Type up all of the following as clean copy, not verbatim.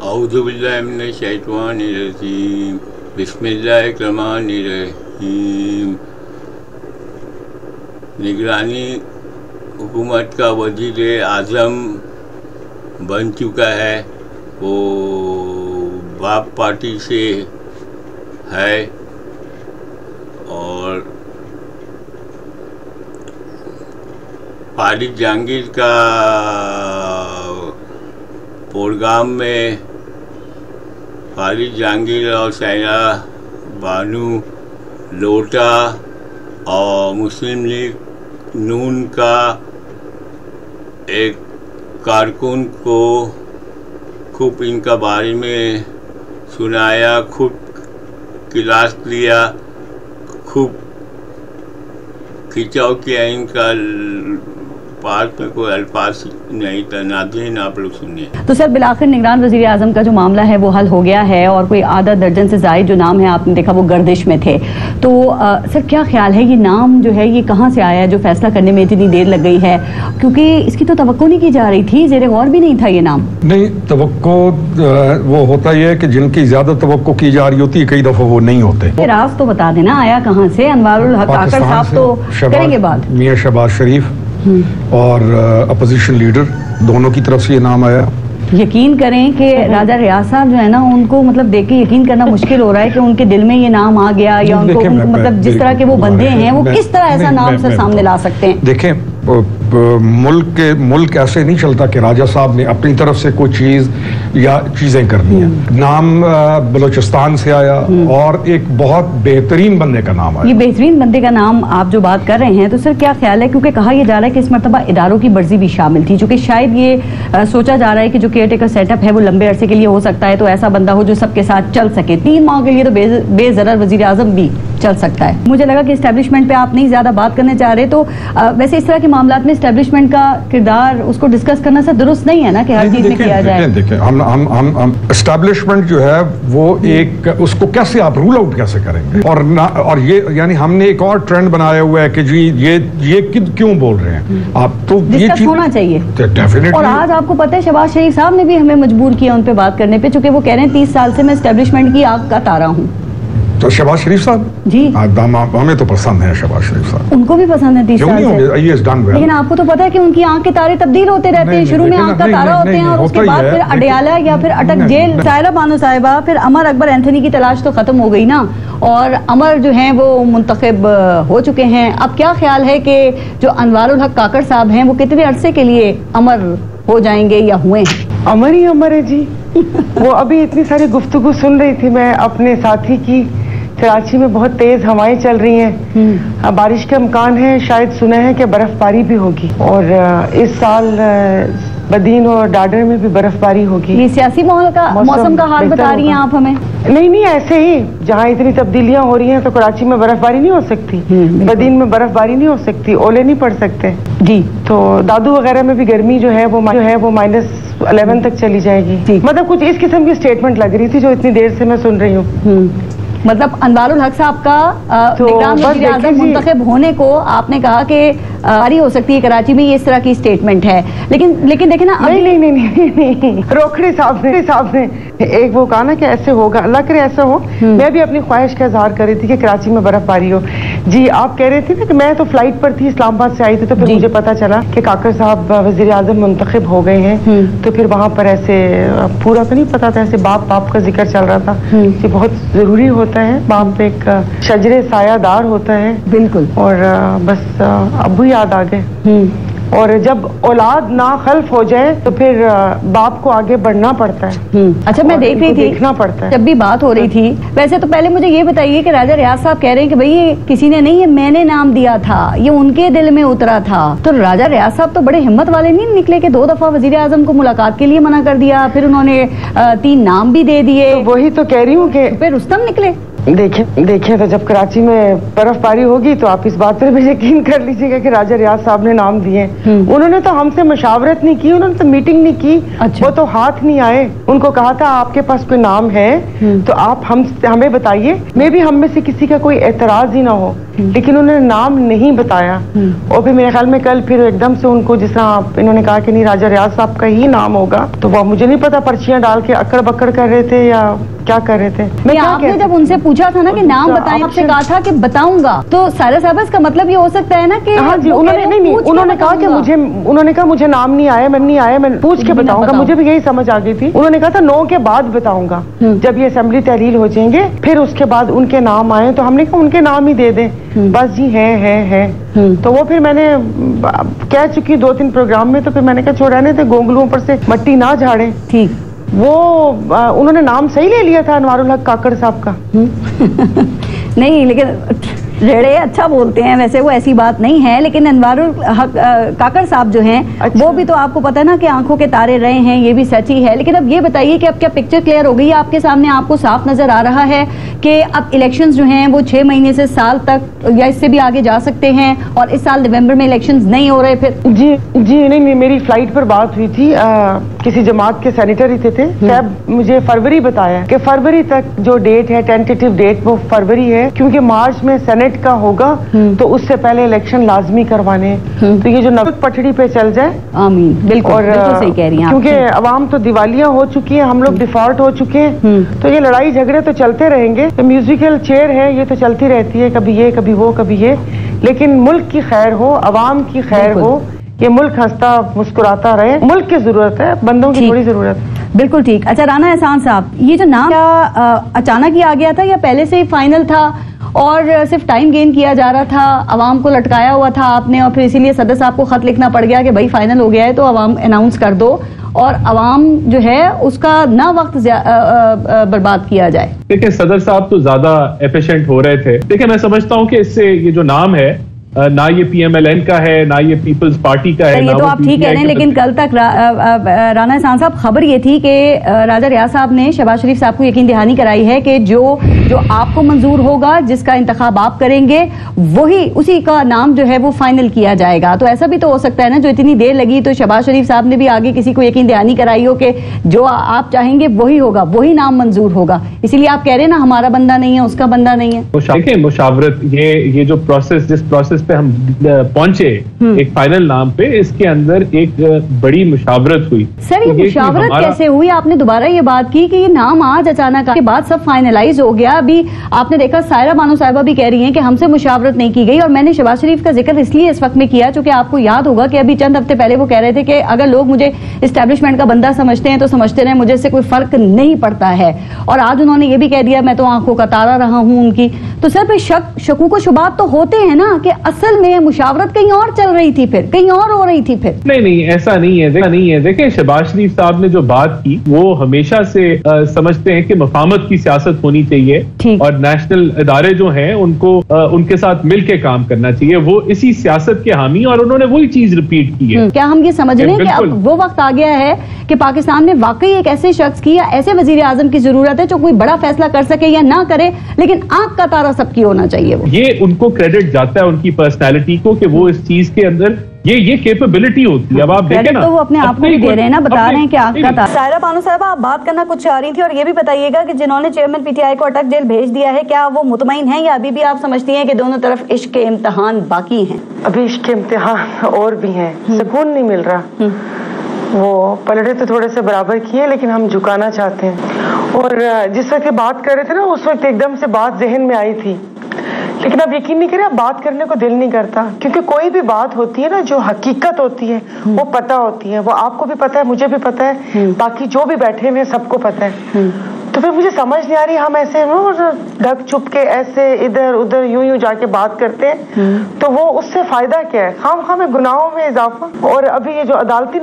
اعوذ باللہ من الشیطان الرجیم بسم اللہ الرحمن الرحیم۔ نگرانی حکومت کا وزیر اعظم بن چکا ہے، وہ باپ پارٹی سے ہے، اور فارغ جہانگیر کا پروگرام میں فارغ جہانگیر اور سائرہ بانو لوٹا اور مسلم لیگ نون کا ایک کارکن کو خوب ان کا بارے میں سنایا، خوب کلاس لیا، خوب کھینچاؤ کیا، ان کا پاس میں کوئی الفاظ نہیں تھا۔ ناظرین آپ لوگ سنیے۔ تو سر بالآخر نگران وزیر اعظم کا جو معاملہ ہے وہ حل ہو گیا ہے، اور کوئی آدھا درجن سے زائد جو نام ہے آپ نے دیکھا وہ گردش میں تھے، تو سر کیا خیال ہے یہ نام جو ہے یہ کہاں سے آیا ہے جو فیصلہ کرنے میں اتنی دیر لگ گئی ہے؟ کیونکہ اس کی تو توقع نہیں کی جا رہی تھی، زیر غور بھی نہیں تھا یہ نام۔ نہیں، توقع وہ ہوتا ہی ہے کہ جن کی زیادہ توقع کی جا رہی ہوتی ہے کئی دفعہ وہ نہیں ہوتے۔ راز تو بتا دینا آیا کہاں سے؟ انوار الحق کاکڑ صاحب تو کریں گے بات، میاں شہباز شریف اور اپوزیشن لیڈر دونوں کی طرف سے یہ نام آیا۔ یقین کریں کہ راجہ ریاض صاحب جو ہے نا ان کو مطلب دیکھ کے یقین کرنا مشکل ہو رہا ہے کہ ان کے دل میں یہ نام آ گیا، یا ان کو مطلب جس طرح کے وہ بندے ہیں وہ کس طرح ایسا نام سر سامنے لا سکتے ہیں؟ دیکھیں، ملک ایسے نہیں چلتا کہ راجہ صاحب نے اپنی طرف سے کوئی چیز یا چیزیں کرنی ہیں۔ نام بلوچستان سے آیا اور ایک بہت بہترین بندے کا نام آیا۔ یہ بہترین بندے کا نام آپ جو بات کر رہے ہیں تو سر کیا خیال ہے؟ کیونکہ کہا یہ جا رہا ہے کہ اس مرتبہ اداروں کی مرضی بھی شامل تھی، چونکہ شاید یہ سوچا جا رہا ہے کہ جو کیئر ٹیکر سیٹ اپ ہے وہ لمبے عرصے کے لیے ہو سکتا ہے، تو ایسا بندہ ہو جو سب کے ساتھ چل سکے۔ 3 ماہ کے لیے تو بے ضرر وزیر اعظم بھی چل سکتا ہے۔ مجھے لگا کہ اسٹیبلشمنٹ پہ آپ نہیں زیادہ بات کرنے چاہ رہے، تو ویسے اس طرح کے معاملات میں اسٹیبلشمنٹ کا کردار اس کو ڈسکس کرنا سر درست نہیں ہے نا کہ ہر چیز میں کیا جائے؟ دیکھیں ہم اسٹیبلشمنٹ جو ہے وہ ایک اس کو کیسے آپ رول آؤٹ کیسے کریں گے؟ اور یہ یعنی ہم نے ایک اور ٹرینڈ بنایا ہوا ہے کہ جی یہ کیوں بول رہے ہیں آپ، تو یہ ڈسکس ہونا چاہیے ڈیفینیٹلی۔ اور آج آپ کو پتہ ہے شہباز شریف صاحب نے بھی ہمیں مجبور کیا ان پہ بات کرنے پہ، چونکہ وہ کہہ رہے ہیں 30 سال سے میں اسٹیبلشمنٹ کی آگ کا تارا ہوں۔ تو شہباز شریف صاحب جی ہمیں تو پسند ہے شہباز شریف صاحب، ان کو بھی پسند ہے 30 سال سے، لیکن آپ کو تو پتہ ہے کہ ان کی آنکھ کے تارے تبدیل ہوتے رہتے ہیں، شروع میں آنکھ کا تارا ہوتے ہیں اور اس کے بعد پھر اڈیالہ یا پھر اٹک جیل۔ سائرہ بانو صاحبہ، پھر عمر اکبر اینتھنی کی تلاش تو ختم ہو گئی نا، اور عمر جو ہیں وہ منتخب ہو چکے ہیں۔ اب کیا خیال ہے کہ جو انوار الحق کاکڑ صاحب ہیں وہ کتنے عرصے کے لیے عمر ہو جائیں گے یا ہوئے ہیں؟ عمر ہی عمر ہے جی۔ وہ ابھی اتنی ساری گفتگو سن رہی تھی میں اپنے ساتھی کی، کراچی میں بہت تیز ہوائیں چل رہی ہیں، بارش کا امکان ہے، شاید سنا ہے کہ برف باری بھی ہوگی، اور اس سال بدین اور ڈاڈر میں بھی برف باری ہوگی۔ یہ سیاسی موسم کا حال بتا رہی ہیں آپ ہمیں؟ نہیں ایسے ہی، جہاں اتنی تبدیلیاں ہو رہی ہیں تو کراچی میں برف باری نہیں ہو سکتی، بدین میں برف باری نہیں ہو سکتی، اولے نہیں پڑ سکتے جی۔ تو دادو وغیرہ میں بھی گرمی جو ہے وہ -11 تک چلی جائے گی، مطلب کچھ اس قسم کی اسٹیٹمنٹ لگ رہی تھی جو اتنی دیر سے میں سن رہی ہوں۔ مطلب انوار الحق صاحب کا نگران وزیر اعظم منتخب ہونے کو آپ نے کہا کہ باری ہو سکتی ہے کراچی میں، یہ اس طرح کی اسٹیٹمنٹ ہے، لیکن دیکھیں نا نہیں روکھڑی صاحب نے ایک وہ کہا نا کہ ایسے ہوگا، اللہ کرے ایسا ہو۔ میں بھی اپنی خواہش کا اظہار کر رہی تھی کہ کراچی میں برف باری ہو۔ جی آپ کہہ رہے تھے نا کہ میں تو فلائٹ پر تھی، اسلام آباد سے آئی تھی، تو پھر مجھے پتا چلا کہ کاکڑ صاحب وزیر اعظم منتخب ہو گئے ہیں، تو پھر وہاں پر ایسے پورا تو نہیں پتا تھا، ایسے باپ کا ذکر چل رہا تھا کہ بہت ضروری ہوتا ہے، باپ ایک شجرے سایہ دار ہوتا ہے بالکل، اور بس ابو یاد آ گئے، اور جب اولاد ناخلف ہو جائے تو پھر باپ کو آگے بڑھنا پڑتا ہے۔ اچھا میں دیکھ رہی تھی دیکھنا پڑتا ہے جب بھی بات ہو رہی تھی، ویسے تو پہلے مجھے یہ بتائیے کہ راجہ ریاض صاحب کہہ رہے ہیں کہ بھئی یہ کسی نے نہیں، یہ میں نے نام دیا تھا، یہ ان کے دل میں اترا تھا، تو راجہ ریاض صاحب تو بڑے ہمت والے نہیں نکلے کہ 2 دفعہ وزیر اعظم کو ملاقات کے لیے منع کر دیا، پھر انہوں نے 3 نام بھی دے دیے؟ وہی تو کہہ رہی ہوں کہ پھر رستم نکلے۔ देखिए तो जब कराची में बर्फबारी होगी तो आप इस बात पर भी यकीन कर लीजिएगा कि राजा रियाज साहब ने नाम दिए। उन्होंने तो हमसे मशावरत नहीं की, उन्होंने तो मीटिंग नहीं की। अच्छा। वो तो हाथ नहीं आए, उनको कहा था आपके पास कोई नाम है तो आप हमें बताइए, मे भी हम में से किसी का कोई एतराज ही ना हो, लेकिन उन्होंने नाम नहीं बताया। और फिर मेरे ख्याल में कल फिर एकदम से उनको जिस तरह इन्होंने कहा कि नहीं राजा रियाज साहब का ही नाम होगा, तो वो मुझे नहीं पता पर्चियां डाल के अकड़ बकड़ कर रहे थे या क्या कर रहे थे। मैं आपने जब उनसे पूछा था ना कि नाम बताएं, आपसे कहा था कि बताऊंगा, तो सारा साहब इसका मतलब ये हो सकता है ना कि हाँ जी, उन्होंने कहा कि मुझे नाम नहीं आया, मैं पूछ के बताऊंगा। मुझे भी यही समझ आ गई थी। उन्होंने कहा था 9 के बाद बताऊंगा, जब ये असेंबली तहलील हो जाएंगे फिर उसके बाद उनके नाम आए, तो हमने कहा उनके नाम ही दे दें बस जी। है तो वो फिर मैंने कह चुकी 2-3 प्रोग्राम में, तो फिर मैंने कहा छोड़ाने थे, गोंगलुओं पर से मट्टी ना झाड़े। ठीक, वो उन्होंने नाम सही ले लिया था अनवारुल हक काकड़ साहब का। नहीं, लेकिन रेड़े अच्छा बोलते हैं, वैसे वो ऐसी बात नहीं है, लेकिन अनवारुल हक काकड़ साहब जो हैं अच्छा। वो भी तो आपको पता है ना कि आंखों के तारे रहे हैं, ये भी सच ही है। लेकिन अब ये बताइए कि अब क्या पिक्चर क्लियर हो गई है आपके सामने? आपको साफ नजर आ रहा है कि अब इलेक्शंस जो हैं वो 6 महीने से साल तक या इससे भी आगे जा सकते हैं, और इस साल नवंबर में इलेक्शंस नहीं हो रहे फिर? जी नहीं, मेरी फ्लाइट पर बात हुई थी, किसी जमात के सेनेटर थे साहब, मुझे फरवरी बताया कि फरवरी तक जो डेट है, टेंटेटिव डेट, वो फरवरी है, क्योंकि मार्च में सेनेट का होगा तो उससे पहले इलेक्शन लाजमी करवाने। तो ये जो नकद पटड़ी पे चल जाए, आमीन। बिल्कुल, और बिल्कुल सही कह रही हैं, क्योंकि अवाम तो दिवालिया हो चुकी है, हम लोग डिफॉल्ट हो चुके हैं, तो ये लड़ाई झगड़े तो चलते रहेंगे। तो म्यूजिकल चेयर है, ये तो चलती रहती है, कभी ये कभी वो कभी ये, लेकिन मुल्क की खैर हो, अवाम की खैर हो, ये मुल्क हंसता मुस्कुराता रहे। मुल्क की जरूरत है, बंदों की थोड़ी जरूरत है। बिल्कुल ठीक। अच्छा राना एहसान साहब, ये जो नाम अचानक ही आ गया था या पहले से ही फाइनल था और सिर्फ टाइम गेन किया जा रहा था, अवाम को लटकाया हुआ था आपने, और फिर इसीलिए सदर साहब को खत लिखना पड़ गया कि भाई फाइनल हो गया है तो अवाम अनाउंस कर दो और अवाम जो है उसका ना वक्त बर्बाद किया जाए? देखिए, सदर साहब तो ज्यादा एफिशिएंट हो रहे थे। देखिए, मैं समझता हूँ कि इससे ये जो नाम है ना ये PMLN का है ना ये पीपल्स पार्टी का है। ये तो आप ठीक कह रहे हैं, लेकिन कल तक राना एहसान साहब खबर ये थी कि राजा रियाज साहब ने शहबाज शरीफ साहब को यकीन दहानी कराई है कि जो आपको मंजूर होगा, जिसका इंतखाब आप करेंगे, वही उसी का नाम जो है वो फाइनल किया जाएगा। तो ऐसा भी तो हो सकता है ना, जो इतनी देर लगी तो शहबाज शरीफ साहब ने भी आगे किसी को यकीन दहानी कराई हो कि जो आप चाहेंगे वही होगा, वही नाम मंजूर होगा, इसीलिए आप कह रहे हैं ना हमारा बंदा नहीं है, उसका बंदा नहीं है। देखिए, मुशावरत, ये जो प्रोसेस, जिस प्रोसेस पे हम पहुंचे एक फाइनल नाम पे, इसके अंदर एक बड़ी मुशावरत हुई। सर ये मुशावरत कैसे हुई? आपने दोबारा ये बात की कि ये नाम आज अचानक के बाद सब फाइनलाइज हो गया। अभी आपने देखा सायरा बानो साहिबा भी कह रही हैं कि हमसे मुशावरत नहीं की गई, और मैंने शहबाज शरीफ का जिक्र इसलिए इस वक्त में किया क्योंकि आपको याद होगा कि अभी चंद हफ्ते पहले वो कह रहे थे कि अगर लोग मुझे एस्टेब्लिशमेंट का बंदा समझते हैं तो समझते रहे, मुझे इससे कोई फर्क नहीं पड़ता है। और आज उन्होंने ये भी कह दिया मैं तो आंखों का तारा रहा हूं उनकी। तो सर पे शकूक व शुबात तो होते हैं ना कि असल में मुशावरत कहीं और चल रही थी, फिर कहीं और हो रही थी फिर। नहीं, ऐसा नहीं है। देखिए, शहबाज शरीफ साहब ने जो बात की वो हमेशा से समझते हैं कि मफामत की सियासत होनी चाहिए और नेशनल इदारे जो हैं उनको उनके साथ मिलकर काम करना चाहिए। वो इसी सियासत के हामी, और उन्होंने वही चीज रिपीट की है। क्या हम ये समझ रहे हैं कि अब वो वक्त आ गया है कि पाकिस्तान में वाकई एक ऐसे शख्स की या ऐसे वजीर आजम की जरूरत है जो कोई बड़ा फैसला कर सके या ना करे, लेकिन आंख का तारा सबकी होना चाहिए? वो ये उनको क्रेडिट जाता है उनकी पर्सनैलिटी को कि वो इस चीज के अंदर ये कैपेबिलिटी होती है। अब आप देखें ना, तो वो अपने आप को भी दे रहे हैं ना, बता रहे हैं कि आंख का तारा। सायरा बानो साहिबा, आप बात करना कुछ चाह रही थी, और ये भी बताइएगा कि जिन्होंने चेयरमैन PTI को अटक जेल भेज दिया है, क्या वो मुतमईन है या अभी भी आप समझती हैं कि दोनों तरफ इश्क के इम्तिहान बाकी हैं? अभी इश्क के इम्तिहान और भी हैं, सुकून नहीं मिल रहा। वो पलड़े तो थोड़े से बराबर किए, लेकिन हम झुकाना चाहते हैं। और जिस वक्त बात कर रहे थे ना, उस वक्त एकदम से बात जहन में आई थी, लेकिन अब यकीन नहीं करें, अब बात करने को दिल नहीं करता, क्योंकि कोई भी बात होती है ना जो हकीकत होती है वो पता होती है, वो आपको भी पता है, मुझे भी पता है, बाकी जो भी बैठे हुए सबको पता है। तो फिर मुझे समझ नहीं आ रही, हम ऐसे ढक छुप के ऐसे इधर उधर यूं जाके बात करते हैं, तो वो उससे फायदा क्या है? खाम में गुनाहों में इजाफा। और अभी ये जो अदालती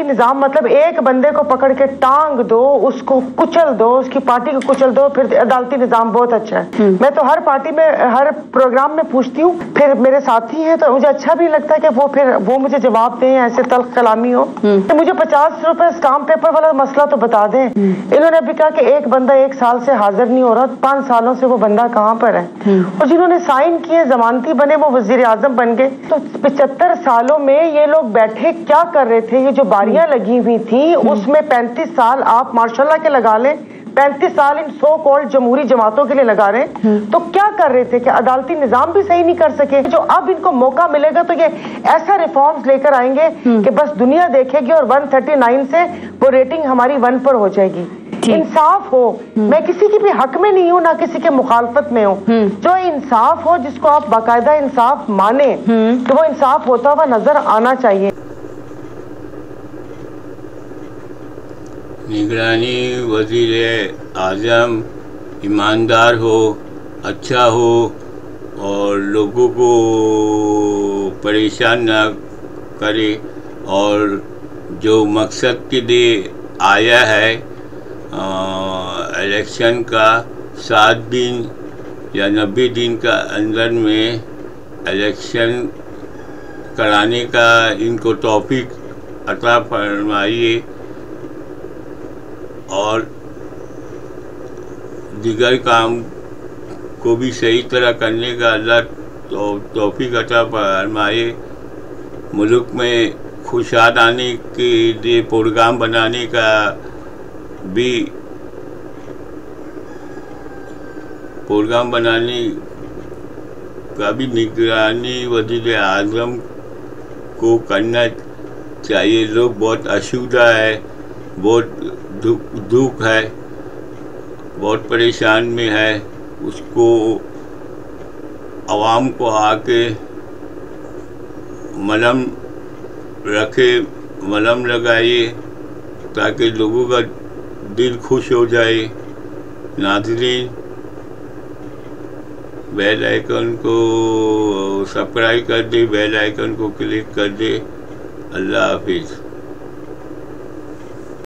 निजाम मतलब एक बंदे को पकड़ के टांग दो, उसको कुचल दो, उसकी पार्टी को कुचल दो, फिर अदालती निजाम बहुत अच्छा है। मैं तो हर पार्टी में हर प्रोग्राम में पूछती हूँ, फिर मेरे साथी हैं तो मुझे अच्छा भी लगता है कि वो मुझे जवाब दें, ऐसे तल्ख कलामी हो। तो मुझे 50 रुपए स्टाम्प पेपर वाला मसला तो बता दें। इन्होंने अभी कहा کہ ایک بندہ 1 سال سے حاضر نہیں ہو رہا، 5 سالوں سے وہ بندہ کہاں پر ہے؟ اور جنہوں نے سائن کیے ضمانتی بنے وہ وزیر اعظم بن گئے. تو 75 سالوں میں یہ لوگ بیٹھے کیا کر رہے تھے؟ یہ جو باریاں لگی ہوئی تھیں اس میں 35 سال آپ ماشاءاللہ کے لگا لیں، 35 سال ان سو کالڈ جمہوری جماعتوں کے لیے لگا رہے ہیں. تو کیا کر رہے تھے کہ عدالتی نظام بھی صحیح نہیں کر سکے؟ جو اب ان کو موقع ملے گا تو یہ ایسا ریفارمز لے کر آئیں گے کہ بس دنیا دیکھے گی اور 139 سے وہ ریٹنگ ہماری 1 پر ہو جائے گی. انصاف ہو، میں کسی کی بھی حق میں نہیں ہوں نہ کسی کے مخالفت میں ہوں، جو انصاف ہو جس کو آپ باقاعدہ انصاف مانیں تو وہ انصاف ہوتا ہوا نظر آنا چاہیے. نگرانی وزیر اعظم ایماندار ہو، اچھا ہو اور لوگوں کو پریشان نہ کرے، اور جو مقصد کے لیے آیا ہے الیکشن کا 7 دن یا 90 دن کا اندر میں الیکشن کرانے کا ان کو توفیق عطا فرمائیے، اور دیگر کام کو بھی صحیح طرح کرنے کا اللہ توفیق عطا فرمائے. ملک میں خوشحال آنے کے لیے پروگرام بنانے کا بھی نگرانی وزیر اعظم کو کرنا چاہیے. لوگ بہت آشودہ ہے، بہت دکھ ہے، بہت پریشان میں ہے. اس کو عوام کو آ کے ملہم رکھے، ملہم لگائیے تاکہ لوگوں کا دل خوش ہو جائے. ناظرین، بیل آئیکن کو سبسکرائب کر دے، بیل آئیکن کو کلک کر دے. اللہ حافظ.